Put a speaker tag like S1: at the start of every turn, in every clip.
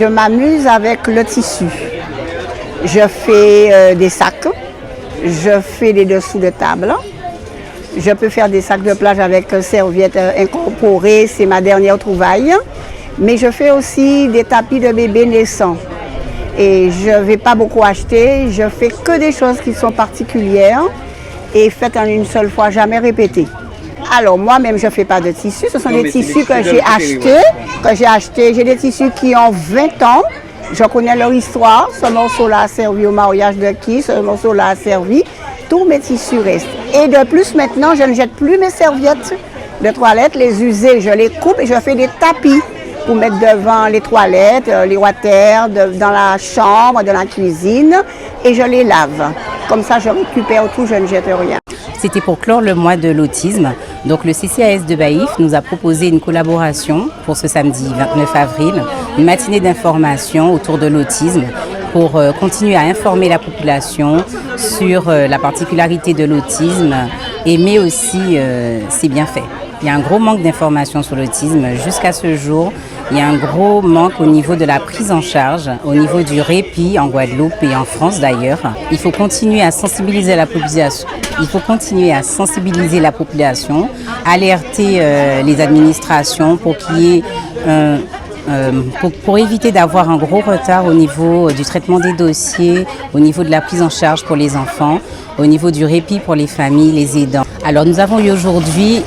S1: Je m'amuse avec le tissu. Je fais des sacs, je fais des dessous de table. Je peux faire des sacs de plage avec serviettes incorporées, c'est ma dernière trouvaille. Mais je fais aussi des tapis de bébés naissants. Et je ne vais pas beaucoup acheter, je fais que des choses qui sont particulières et faites en une seule fois, jamais répétées. Alors moi-même, je ne fais pas de tissus, ce sont des tissus que j'ai achetés. J'ai des tissus qui ont 20 ans, je connais leur histoire. Ce morceau-là a servi au mariage de qui, ce morceau-là a servi. Tous mes tissus restent. Et de plus, maintenant, je ne jette plus mes serviettes de toilette, les usées, je les coupe et je fais des tapis pour mettre devant les toilettes, les water, dans la chambre, dans la cuisine, et je les lave. Comme ça, je récupère tout, je ne jette rien.
S2: C'était pour clore le mois de l'autisme. Donc le CCAS de Baïf nous a proposé une collaboration pour ce samedi 29 avril, une matinée d'information autour de l'autisme pour continuer à informer la population sur la particularité de l'autisme, mais aussi ses bienfaits. Il y a un gros manque d'informations sur l'autisme jusqu'à ce jour. Il y a un gros manque au niveau de la prise en charge, au niveau du répit en Guadeloupe et en France d'ailleurs. Il faut continuer à sensibiliser la population. Alerter les administrations pour qu'il y ait pour éviter d'avoir un gros retard au niveau du traitement des dossiers, au niveau de la prise en charge pour les enfants, au niveau du répit pour les familles, les aidants. Alors nous avons eu aujourd'hui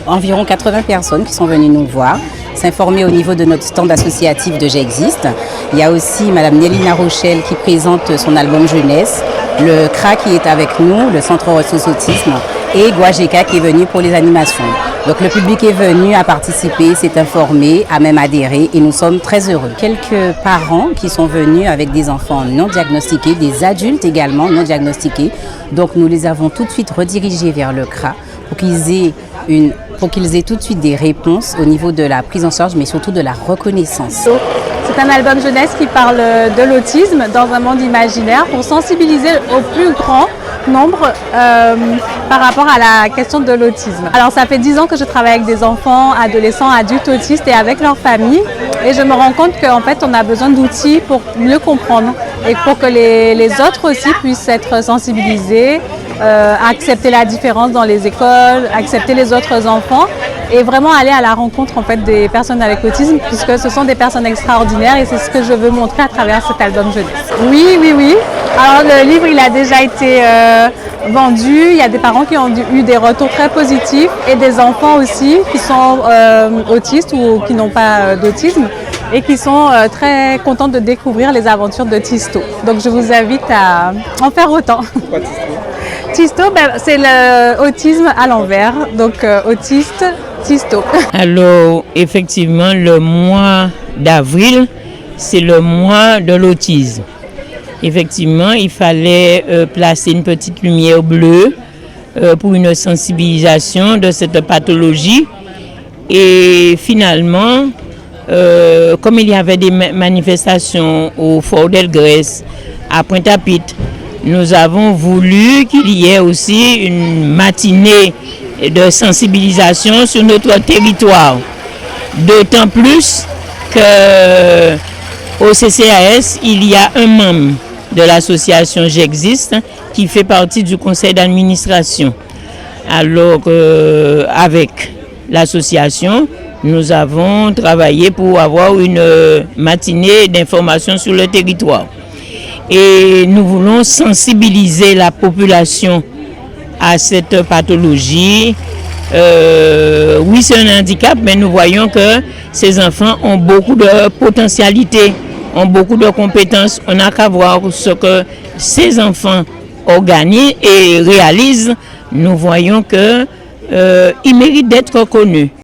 S2: environ 80 personnes qui sont venues nous voir, s'informer au niveau de notre stand associatif de J'existe. Il y a aussi Madame Nélina Rochelle qui présente son album jeunesse, le CRA qui est avec nous, le Centre Ressources Autisme, et Guajeka qui est venu pour les animations. Donc le public est venu à participer, s'est informé, a même adhéré et nous sommes très heureux. Quelques parents qui sont venus avec des enfants non diagnostiqués, des adultes également non diagnostiqués. Donc nous les avons tout de suite redirigés vers le CRA pour qu'ils aient tout de suite des réponses au niveau de la prise en charge, mais surtout de la reconnaissance.
S3: C'est un album jeunesse qui parle de l'autisme dans un monde imaginaire pour sensibiliser au plus grand nombre par rapport à la question de l'autisme. Alors ça fait 10 ans que je travaille avec des enfants, adolescents, adultes autistes et avec leurs familles et je me rends compte qu'en fait on a besoin d'outils pour mieux comprendre et pour que les autres aussi puissent être sensibilisés, accepter la différence dans les écoles, accepter les autres enfants et vraiment aller à la rencontre en fait des personnes avec autisme puisque ce sont des personnes extraordinaires et c'est ce que je veux montrer à travers cet album jeunesse. Oui. Alors le livre il a déjà été vendu, il y a des parents qui ont eu des retours très positifs et des enfants aussi qui sont autistes ou qui n'ont pas d'autisme et qui sont très contents de découvrir les aventures de Tisto. Donc je vous invite à en faire autant.
S4: Pourquoi Tisto?
S3: Tisto, c'est l'autisme à l'envers, donc autiste, Tisto.
S5: Alors effectivement le mois d'avril c'est le mois de l'autisme. Effectivement, il fallait placer une petite lumière bleue pour une sensibilisation de cette pathologie. Et finalement, comme il y avait des manifestations au Fort Delgrès, à Pointe-à-Pitre, nous avons voulu qu'il y ait aussi une matinée de sensibilisation sur notre territoire. D'autant plus qu'au CCAS, il y a un membre de l'association J'existe qui fait partie du conseil d'administration. Alors avec l'association, nous avons travaillé pour avoir une matinée d'information sur le territoire. Et nous voulons sensibiliser la population à cette pathologie. Oui, c'est un handicap, mais nous voyons que ces enfants ont beaucoup de potentialités, ont beaucoup de compétences. On n'a qu'à voir ce que ces enfants organisent et réalisent. Nous voyons qu'ils méritent d'être connus.